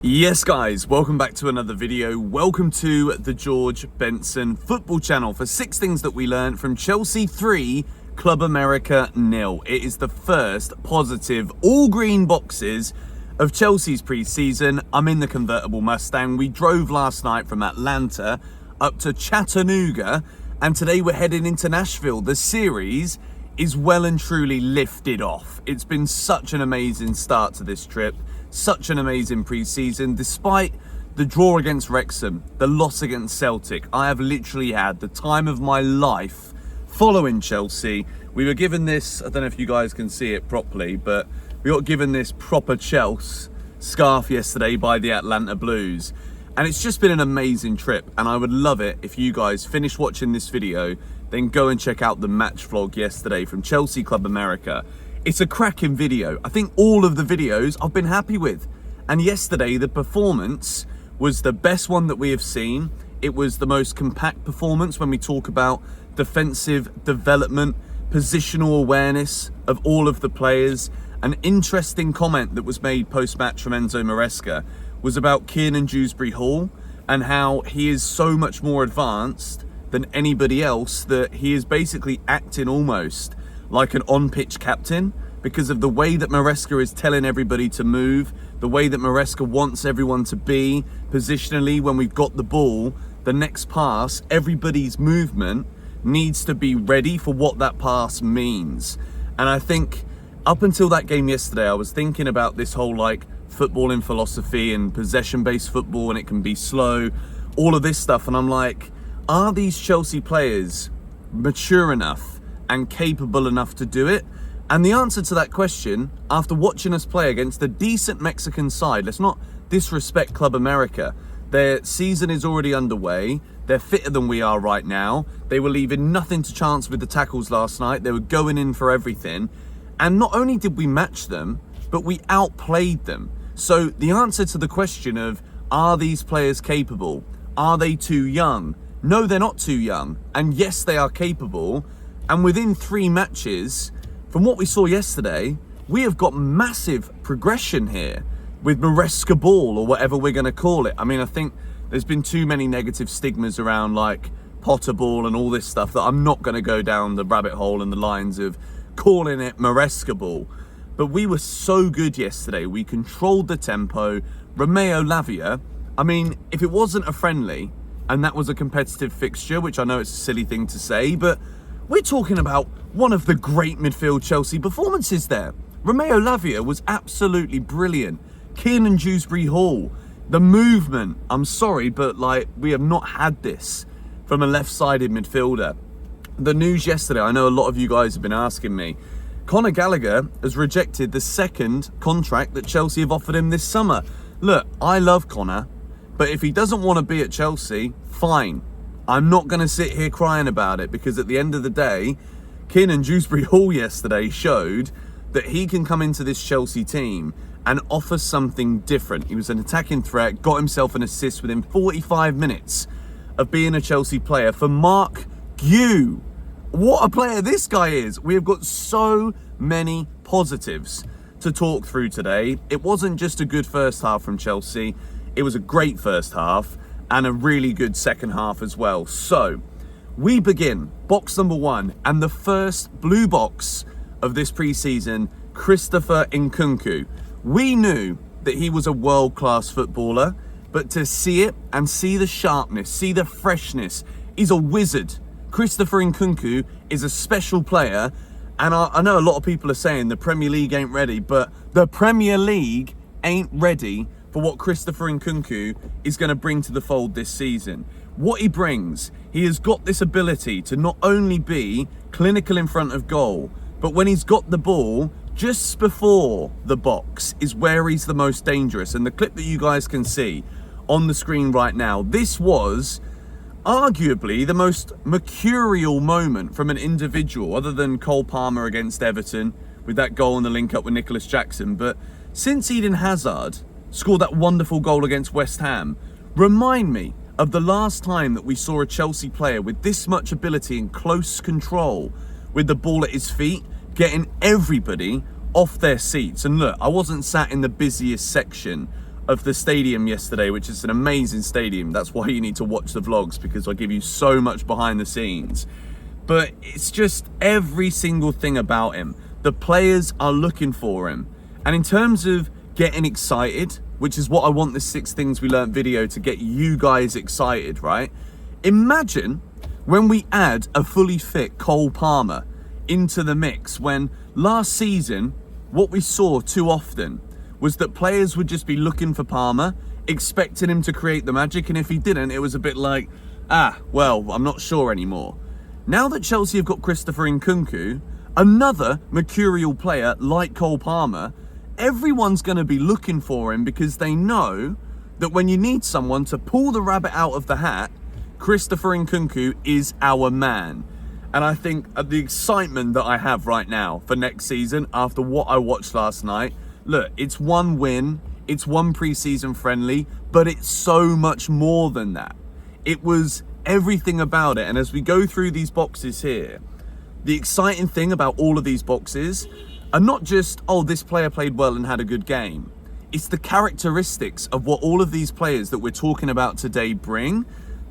Yes guys, welcome back to another video. Welcome to the George Benson football channel for 6 things that we learned from Chelsea 3, Club America 0. It is the first positive all green boxes of Chelsea's pre-season. I'm in the convertible Mustang. We drove last night from Atlanta up to Chattanooga and today we're heading into Nashville. The series is well and truly lifted off. It's been such an amazing start to this trip. Such an amazing pre-season. Despite the draw against Wrexham, the loss against Celtic, I have literally had the time of my life following Chelsea. We were given this, I don't know if you guys can see it properly, but we got given this proper Chelse scarf yesterday by the Atlanta Blues. And it's just been an amazing trip. And I would love it if you guys finish watching this video, then go and check out the match vlog yesterday from Chelsea Club America. It's a cracking video. I think all of the videos I've been happy with. And yesterday, the performance was the best one that we have seen. It was the most compact performance when we talk about defensive development, positional awareness of all of the players. An interesting comment that was made post-match from Enzo Maresca was about Kiernan Dewsbury-Hall and how he is so much more advanced than anybody else that he is basically acting almost like an on-pitch captain because of the way that Maresca is telling everybody to move, the way that Maresca wants everyone to be positionally when we've got the ball. The next pass, everybody's movement needs to be ready for what that pass means. And I think up until that game yesterday, I was thinking about this whole like footballing philosophy and possession-based football, and it can be slow, all of this stuff. And I'm like, are these Chelsea players mature enough and capable enough to do it? And the answer to that question, after watching us play against a decent Mexican side, let's not disrespect Club America. Their season is already underway. They're fitter than we are right now. They were leaving nothing to chance with the tackles last night. They were going in for everything. And not only did we match them, but we outplayed them. So the answer to the question of, are these players capable? Are they too young? No, they're not too young. And yes, they are capable. And within 3 matches, from what we saw yesterday, we have got massive progression here with Maresca ball, or whatever we're going to call it. I mean, I think there's been too many negative stigmas around like Potter ball and all this stuff that I'm not going to go down the rabbit hole in the lines of calling it Maresca ball. But we were so good yesterday. We controlled the tempo. Romeo Lavia, I mean, if it wasn't a friendly and that was a competitive fixture, which I know it's a silly thing to say, but we're talking about one of the great midfield Chelsea performances there. Romeo Lavia was absolutely brilliant. Kiernan Dewsbury-Hall, the movement, I'm sorry, but like we have not had this from a left-sided midfielder. The news yesterday, I know a lot of you guys have been asking me, Conor Gallagher has rejected the 2nd contract that Chelsea have offered him this summer. Look, I love Conor, but if he doesn't want to be at Chelsea, fine. I'm not going to sit here crying about it, because at the end of the day, Kiernan Dewsbury-Hall yesterday showed that he can come into this Chelsea team and offer something different. He was an attacking threat, got himself an assist within 45 minutes of being a Chelsea player for Marc Guiu. What a player this guy is. We have got so many positives to talk through today. It wasn't just a good first half from Chelsea. It was a great first half and a really good second half as well. So we begin box number 1, and the first blue box of this pre-season, Christopher Nkunku. We knew that he was a world-class footballer, but to see it and see the sharpness, see the freshness, he's a wizard. Christopher Nkunku is a special player, and I know a lot of people are saying the Premier League ain't ready, but the Premier League ain't ready for what Christopher Nkunku is going to bring to the fold this season. What he brings, he has got this ability to not only be clinical in front of goal, but when he's got the ball, just before the box is where he's the most dangerous. And the clip that you guys can see on the screen right now, this was arguably the most mercurial moment from an individual, other than Cole Palmer against Everton with that goal and the link up with Nicholas Jackson. But since Eden Hazard scored that wonderful goal against West Ham, remind me of the last time that we saw a Chelsea player with this much ability and close control with the ball at his feet, getting everybody off their seats. And look, I wasn't sat in the busiest section of the stadium yesterday, which is an amazing stadium. That's why you need to watch the vlogs, because I give you so much behind the scenes. But it's just every single thing about him. The players are looking for him. And in terms of getting excited, which is what I want this 6 Things We Learnt video to get you guys excited, right? Imagine when we add a fully fit Cole Palmer into the mix, when last season, what we saw too often was that players would just be looking for Palmer, expecting him to create the magic, and if he didn't, it was a bit like, well, I'm not sure anymore. Now that Chelsea have got Christopher Nkunku, another mercurial player like Cole Palmer, everyone's going to be looking for him, because they know that when you need someone to pull the rabbit out of the hat, Christopher Nkunku is our man. And I think the excitement that I have right now for next season, after what I watched last night, look, it's one win, it's one pre-season friendly, but it's so much more than that. It was everything about it. And as we go through these boxes here, the exciting thing about all of these boxes are not just, oh, this player played well and had a good game. It's the characteristics of what all of these players that we're talking about today bring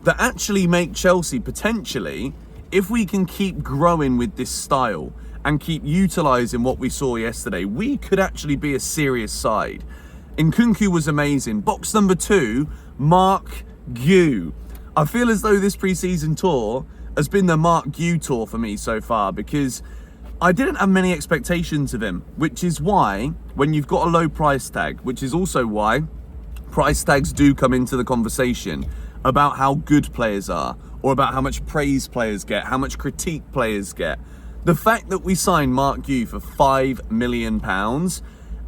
that actually make Chelsea potentially, if we can keep growing with this style and keep utilising what we saw yesterday, we could actually be a serious side. Nkunku was amazing. Box number 2, Marc Guiu. I feel as though this pre-season tour has been the Marc Guiu tour for me so far, because I didn't have many expectations of him, which is why when you've got a low price tag, which is also why price tags do come into the conversation about how good players are, or about how much praise players get, how much critique players get. The fact that we signed Marc Guiu for £5 million,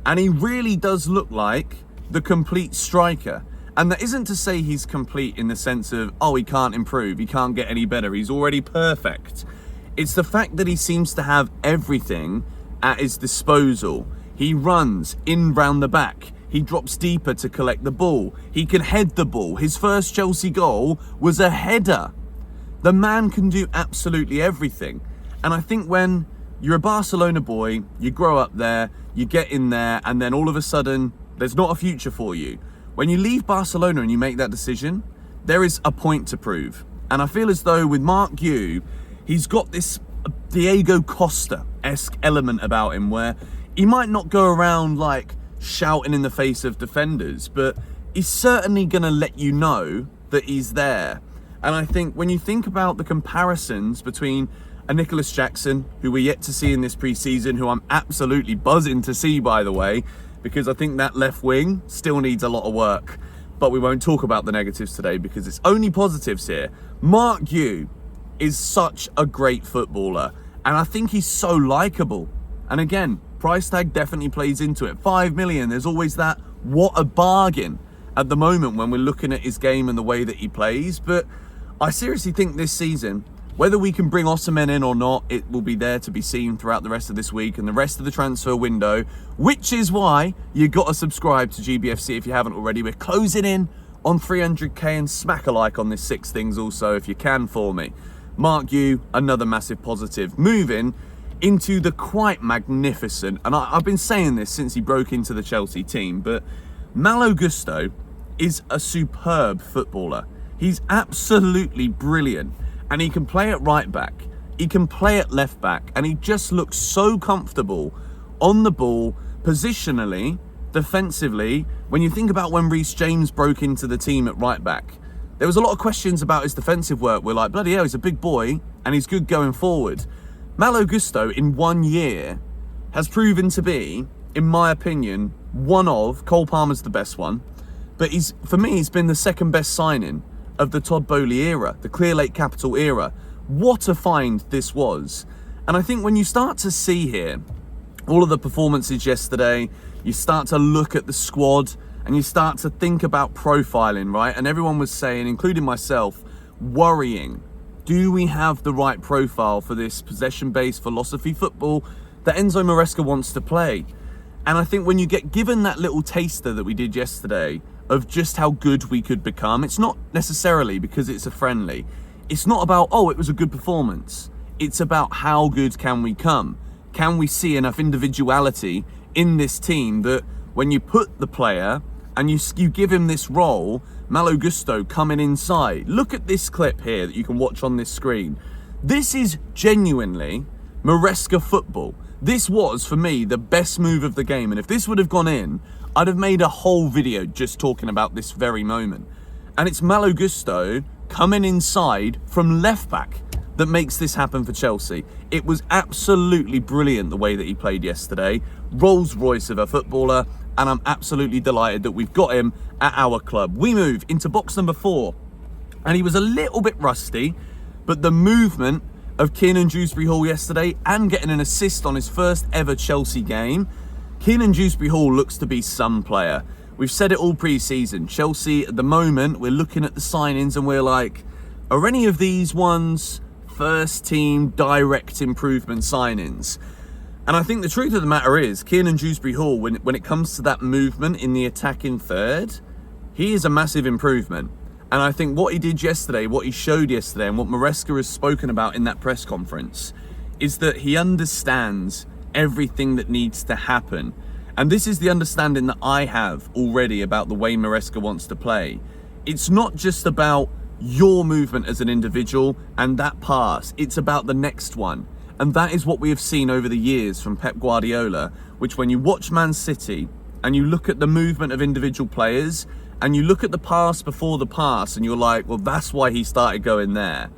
and he really does look like the complete striker. And that isn't to say he's complete in the sense of, oh, he can't improve, he can't get any better, he's already perfect. It's the fact that he seems to have everything at his disposal. He runs in round the back. He drops deeper to collect the ball. He can head the ball. His first Chelsea goal was a header. The man can do absolutely everything. And I think when you're a Barcelona boy, you grow up there, you get in there, and then all of a sudden, there's not a future for you. When you leave Barcelona and you make that decision, there is a point to prove. And I feel as though with Marc Guiu, he's got this Diego Costa-esque element about him where he might not go around like shouting in the face of defenders, but he's certainly going to let you know that he's there. And I think when you think about the comparisons between a Nicholas Jackson, who we're yet to see in this pre-season, who I'm absolutely buzzing to see, by the way, because I think that left wing still needs a lot of work. But we won't talk about the negatives today because it's only positives here. Marc Guiu is such a great footballer, and I think he's so likeable. And again, price tag definitely plays into it. 5 million, there's always that, what a bargain at the moment when we're looking at his game and the way that he plays. But I seriously think this season, whether we can bring Osimhen in or not, it will be there to be seen throughout the rest of this week and the rest of the transfer window, which is why you got to subscribe to GBFC if you haven't already. We're closing in on 300k, and smack a like on this 6 Things also if you can for me. Marc Guiu, another massive positive. Moving into the quite magnificent, and I've been saying this since he broke into the Chelsea team, but Malo Gusto is a superb footballer. He's absolutely brilliant. And he can play at right back, he can play at left back, and he just looks so comfortable on the ball, positionally, defensively. When you think about when Reece James broke into the team at right back, there was a lot of questions about his defensive work. We're like, bloody hell, he's a big boy, and he's good going forward. Malo Gusto, in 1 year, has proven to be, in my opinion, one of, Cole Palmer's the best one, but for me, he's been the second best signing of the Todd Boehly era, the Clear Lake Capital era. What a find this was. And I think when you start to see here all of the performances yesterday, you start to look at the squad and you start to think about profiling, right? And everyone was saying, including myself, worrying, do we have the right profile for this possession-based philosophy football that Enzo Maresca wants to play? And I think when you get given that little taster that we did yesterday of just how good we could become, it's not necessarily because it's a friendly. It's not about, oh, it was a good performance. It's about how good can we come? Can we see enough individuality in this team that when you put the player and you give him this role, Malo Gusto coming inside. Look at this clip here that you can watch on this screen. This is genuinely Maresca football. This was, for me, the best move of the game. And if this would have gone in, I'd have made a whole video just talking about this very moment. And it's Malo Gusto coming inside from left back that makes this happen for Chelsea. It was absolutely brilliant the way that he played yesterday. Rolls Royce of a footballer, and I'm absolutely delighted that we've got him at our club. We move into box number 4, and he was a little bit rusty, but the movement of Kiernan Dewsbury-Hall yesterday and getting an assist on his first ever Chelsea game. Kiernan Dewsbury-Hall looks to be some player. We've said it all pre-season. Chelsea, at the moment, we're looking at the signings and we're like, are any of these ones first team direct improvement signings? And I think the truth of the matter is, Kiernan Dewsbury-Hall, when it comes to that movement in the attacking third, he is a massive improvement. And I think what he did yesterday, what he showed yesterday, and what Maresca has spoken about in that press conference, is that he understands everything that needs to happen. And this is the understanding that I have already about the way Maresca wants to play. It's not just about your movement as an individual and that pass, it's about the next one. And that is what we have seen over the years from Pep Guardiola, which when you watch Man City and you look at the movement of individual players and you look at the pass before the pass and you're like, well, that's why he started going there.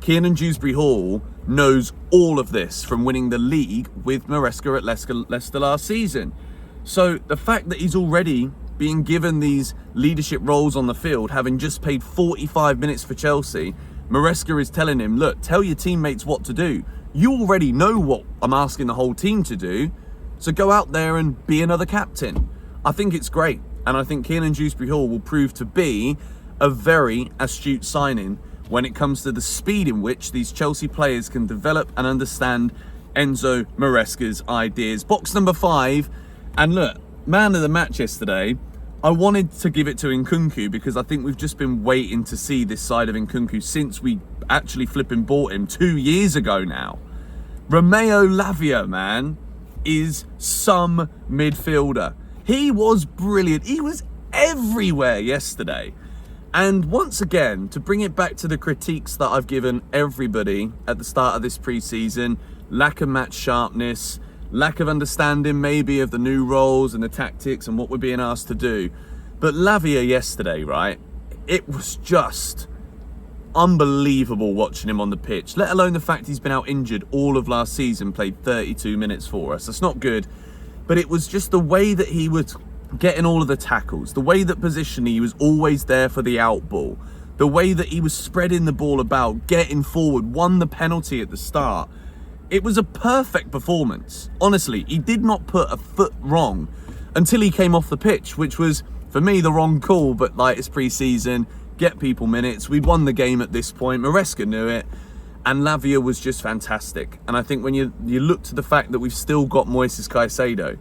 Kiernan Dewsbury-Hall knows all of this from winning the league with Maresca at Leicester last season. So the fact that he's already being given these leadership roles on the field, having just played 45 minutes for Chelsea, Maresca is telling him, look, tell your teammates what to do. You already know what I'm asking the whole team to do, so go out there and be another captain. I think it's great, and I think Kiernan Dewsbury-Hall will prove to be a very astute signing when it comes to the speed in which these Chelsea players can develop and understand Enzo Maresca's ideas. Box number 5, and look, man of the match yesterday, I wanted to give it to Nkunku because I think we've just been waiting to see this side of Nkunku since we actually flipping bought him 2 years ago now. Romeo Lavia, man, is some midfielder. He was brilliant. He was everywhere yesterday. And once again, to bring it back to the critiques that I've given everybody at the start of this pre-season, lack of match sharpness, lack of understanding maybe of the new roles and the tactics and what we're being asked to do. But Lavia yesterday, right, it was just unbelievable watching him on the pitch, let alone the fact he's been out injured all of last season, played 32 minutes for us. That's not good. But it was just the way that he was getting all of the tackles, the way that positionally he was always there for the out ball, the way that he was spreading the ball about, getting forward, won the penalty at the start. It was a perfect performance. Honestly, he did not put a foot wrong until he came off the pitch, which was, for me, the wrong call. But like, it's pre-season, get people minutes. We'd won the game at this point. Maresca knew it. And Lavia was just fantastic. And I think when you look to the fact that we've still got Moises Caicedo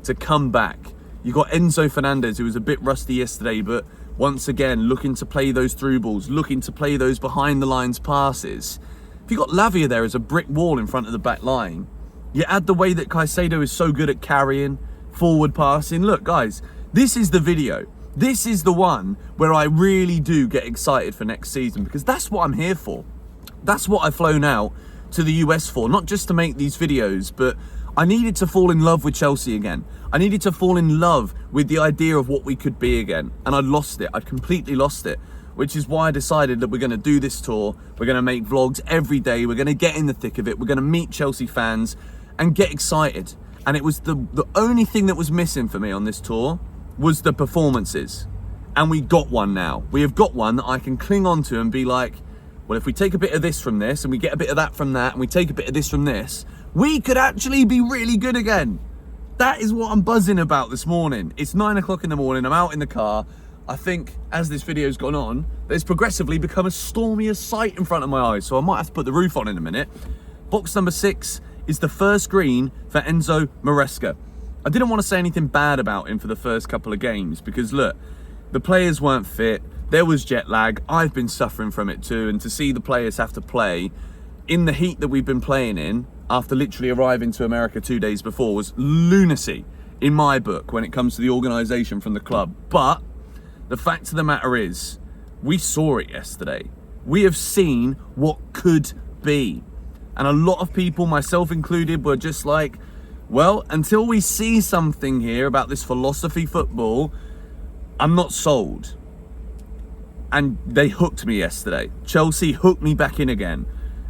to come back, you got Enzo Fernandez, who was a bit rusty yesterday, but once again, looking to play those through balls, looking to play those behind the lines passes. If you got Lavia there as a brick wall in front of the back line, you add the way that Caicedo is so good at carrying, forward passing. Look, guys, this is the video. This is the one where I really do get excited for next season, because that's what I'm here for. That's what I've flown out to the US for, not just to make these videos, but I needed to fall in love with Chelsea again. I needed to fall in love with the idea of what we could be again. And I'd lost it. I'd completely lost it. Which is why I decided that we're going to do this tour. We're going to make vlogs every day. We're going to get in the thick of it. We're going to meet Chelsea fans and get excited. And it was the only thing that was missing for me on this tour was the performances. And we got one now. We have got one that I can cling on to and be like, well, if we take a bit of this from this and we get a bit of that from that and we take a bit of this from this, we could actually be really good again. That is what I'm buzzing about this morning. It's 9 o'clock in the morning. I'm out in the car. I think as this video's gone on, there's progressively become a stormier sight in front of my eyes. So I might have to put the roof on in a minute. Box number 6 is the first green for Enzo Maresca. I didn't want to say anything bad about him for the first couple of games because look, the players weren't fit. There was jet lag. I've been suffering from it too. And to see the players have to play in the heat that we've been playing in after literally arriving to America 2 days before was lunacy. in my book when it comes to the organisation from the club. But the fact of the matter is, we saw it yesterday. We have seen what could be. And a lot of people, myself included, were just like, well, until we see something here about this philosophy football, I'm not sold. And they hooked me yesterday. Chelsea hooked me back in again.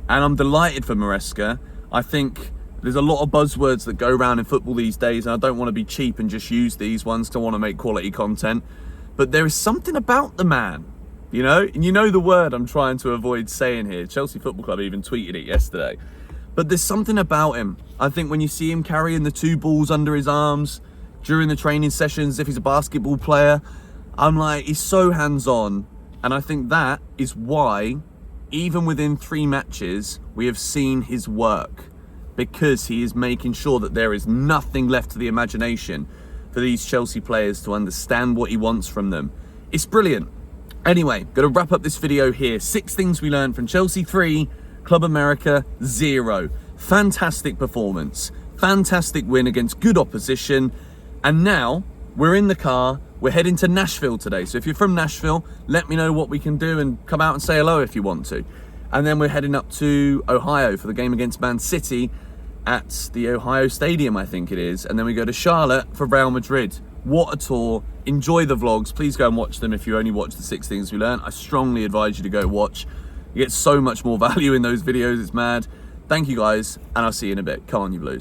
And I'm delighted for Maresca. I think there's a lot of buzzwords that go around in football these days, and I don't want to be cheap and just use these ones to want to make quality content. But there is something about the man, you know? And you know the word I'm trying to avoid saying here. Chelsea Football Club even tweeted it yesterday. But there's something about him. I think when you see him carrying the 2 balls under his arms during the training sessions, if he's a basketball player, I'm like, he's so hands-on. And I think that is why, even within 3 matches, we have seen his work. Because he is making sure that there is nothing left to the imagination for these Chelsea players to understand what he wants from them. It's brilliant. Anyway, going to wrap up this video here. 6 things we learned from Chelsea 3, Club America 0. Fantastic performance. Fantastic win against good opposition. And now we're in the car. We're heading to Nashville today. So if you're from Nashville, let me know what we can do and come out and say hello if you want to. And then we're heading up to Ohio for the game against Man City at the Ohio Stadium, I think it is. And then we go to Charlotte for Real Madrid. What a tour. Enjoy the vlogs. Please go and watch them if you only watch the 6 things we learned. I strongly advise you to go watch. You get so much more value in those videos. It's mad. Thank you guys, and I'll see you in a bit. Come on, you Blues.